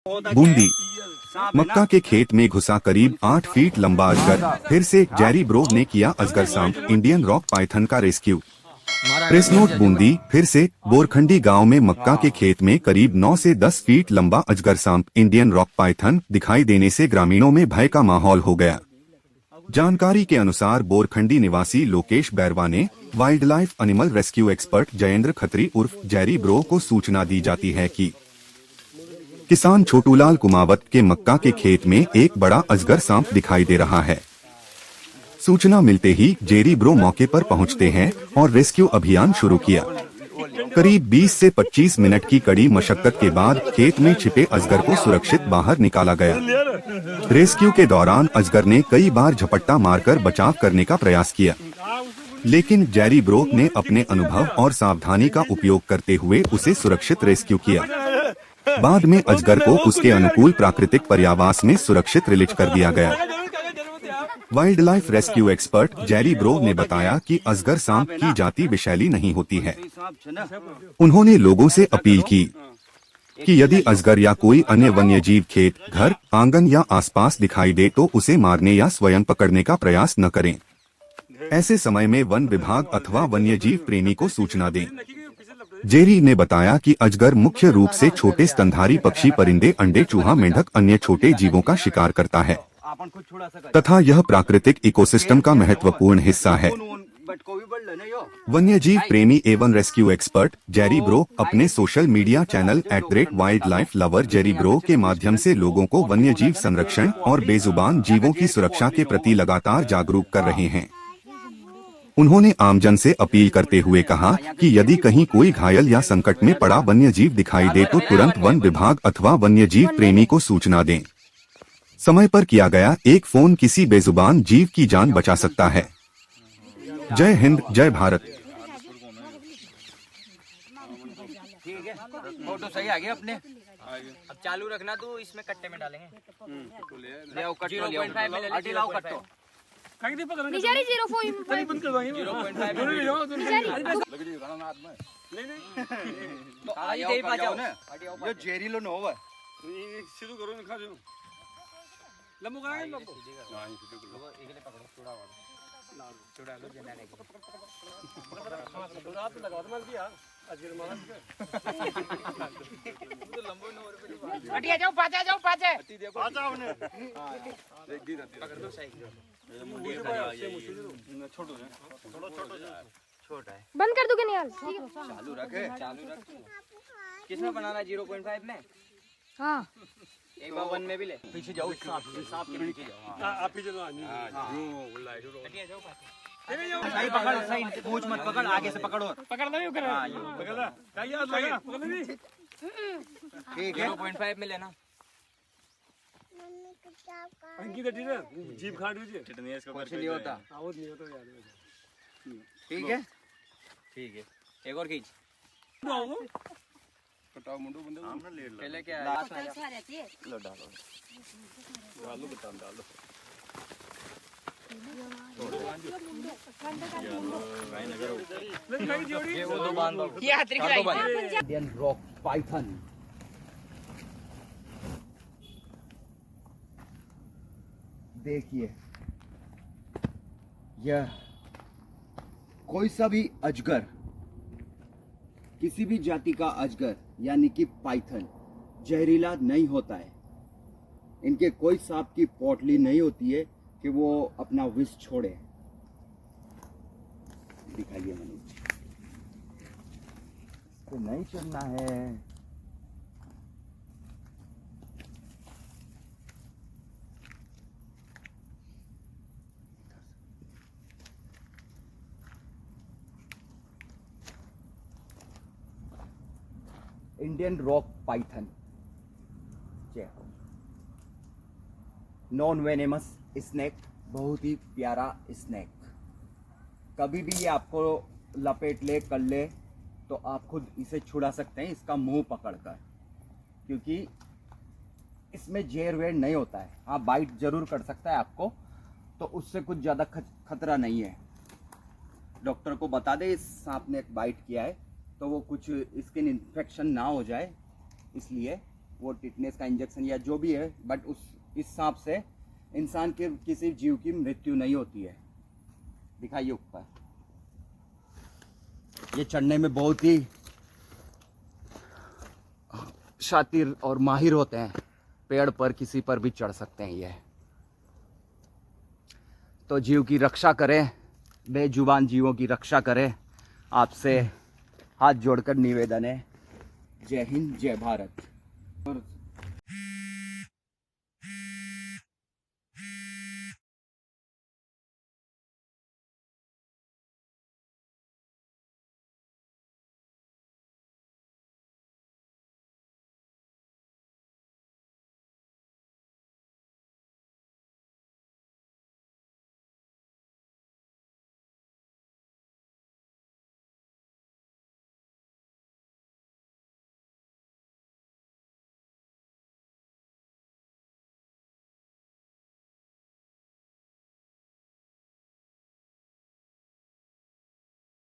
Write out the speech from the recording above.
बूंदी मक्का के खेत में घुसा करीब 8 फीट लंबा अजगर, फिर से जेरी ब्रो ने किया अजगर सांप इंडियन रॉक पाइथन का रेस्क्यू। प्रेस नोट बूंदी फिर से बोरखंडी गांव में मक्का के खेत में करीब 9 से 10 फीट लंबा अजगर सांप इंडियन रॉक पाइथन दिखाई देने से ग्रामीणों में भय का माहौल हो गया। जानकारी के अनुसार बोरखंडी निवासी लोकेश बैरवा ने wild life animal rescue expert Jayendra Khatri उर्फ जेरी ब्रो को सूचना दी जाती है कि किसान छोटूलाल कुमावत के मक्का के खेत में एक बड़ा अजगर सांप दिखाई दे रहा है। सूचना मिलते ही जेरी ब्रो मौके पर पहुंचते हैं और रेस्क्यू अभियान शुरू किया। करीब 20 से 25 मिनट की कड़ी मशक्कत के बाद खेत में छिपे अजगर को सुरक्षित बाहर निकाला गया। रेस्क्यू के दौरान अजगर ने कई बार झपट्टा मारकर बचाव करने का प्रयास किया, लेकिन जेरी ब्रो ने अपने अनुभव और सावधानी का उपयोग करते हुए उसे सुरक्षित रेस्क्यू किया। बाद में अजगर को उसके अनुकूल प्राकृतिक पर्यावास में सुरक्षित रिलीज कर दिया गया। Wild life rescue expert Jerry bro ने बताया कि अजगर सांप की जाति विषैली नहीं होती है। उन्होंने लोगों से अपील की कि यदि अजगर या कोई अन्य वन्यजीव खेत, घर, आंगन या आसपास दिखाई दे तो उसे मारने या स्वयं पकड़ने का प्रयास न करें। ऐसे समय में वन विभाग अथवा वन्यजीव प्रेमी को सूचना दें। जेरी ने बताया कि अजगर मुख्य रूप से छोटे स्तनधारी पक्षी, परिंदे, अंडे, चूहा, मेंढक, अन्य छोटे जीवों का शिकार करता है तथा यह प्राकृतिक इकोसिस्टम का महत्वपूर्ण हिस्सा है। वन्यजीव प्रेमी एवं रेस्क्यू एक्सपर्ट जेरी ब्रो अपने social media channel @wildlife lover Jerry bro के माध्यम से लोगों को वन्यजीव संरक्षण और बेजुबान जीवों की सुरक्षा के प्रति लगातार जागरूक कर रहे हैं। उन्होंने आमजन से अपील करते हुए कहा कि यदि कहीं कोई घायल या संकट में पड़ा वन्यजीव दिखाई दे तो तुरंत वन विभाग अथवा वन्यजीव प्रेमी को सूचना दें। समय पर किया गया एक फोन किसी बेजुबान जीव की जान बचा सकता है। जय हिंद, जय भारत। ठीक है, फोटो सही आ गया अपने। अब चालू रखना, तो इसमें कट्टे में डालेंगे। ले आओ कट्टो, 0.5 में ले लो कट्टो। निजारी 0.5 बंद करवाएंगे 0.5 ले जाओ लग जी राणा हाथ में नहीं तो आज दे पा जाओ ना ये जेरीलो न होवे ये सीधो करो ना खा जाओ लंबो कराएंगे लंबो हां ये सीधो करो एकले पकड़ो चूड़ा लो जना लेके रात लगा दे दिया अजगर मार तो लंबो न और पे हटिया जाओ पाछे हटी देखो आ जाओ ने हां एक दिन पकड़ दो सही छोटा है। बंद कर दूं निहाल? चालू रख। किसमें बनाना है 0.5 में? हाँ। एक बार 1 में भी ले। पीछे जाओ, सांप के पीछे जाओ। आप पीछे जाओ। सही पकड़, सही पूछ मत पकड़, आगे से पकड़ो। पकड़ना ही कर। हां ये पकड़ना। क्या याद लगा? पकड़ना नहीं। ठीक है 0.5 में लेना। अंकित टीचर जीभ खाट दीजिए टिटनी इसका कुछ नहीं होता आवत नहीं होता यार। ठीक है एक और खींच कटाओ मुंडू बंदे सामने ले लो पहले क्या लास्ट में लो डालो बता डालो ये वो दो बांध दो ये हाथ रख इंडियन रॉक पाइथन। देखिए यह कोई सा भी अजगर, किसी भी जाति का अजगर यानी कि पाइथन जहरीला नहीं होता है। इनके कोई सांप की पोटली नहीं होती है कि वो अपना विष छोड़े। दिखाइए मनीष, इसको नहीं चलना है। इंडियन रॉक पाइथन जय हो। नॉन वेनेमस स्नेक, बहुत ही प्यारा स्नेक। कभी भी ये आपको लपेट ले कर ले तो आप खुद इसे छुड़ा सकते हैं इसका मुंह पकड़कर, क्योंकि इसमें जहर वेर नहीं होता है। हाँ बाइट जरूर कर सकता है आपको, तो उससे कुछ ज़्यादा खतरा नहीं है। डॉक्टर को बता दे इस सांप ने एक बाइट किया है तो वो कुछ स्किन इन्फेक्शन ना हो जाए, इसलिए वो टिटनेस का इंजेक्शन या जो भी है, बट इस सांप से इंसान के किसी जीव की मृत्यु नहीं होती है। दिखाइए ऊपर। ये चढ़ने में बहुत ही शातिर और माहिर होते हैं, पेड़ पर किसी पर भी चढ़ सकते हैं ये। तो जीव की रक्षा करें, बेजुबान जीवों की रक्षा करें। आपसे हाथ जोड़कर निवेदन है। जय हिंद, जय भारत। और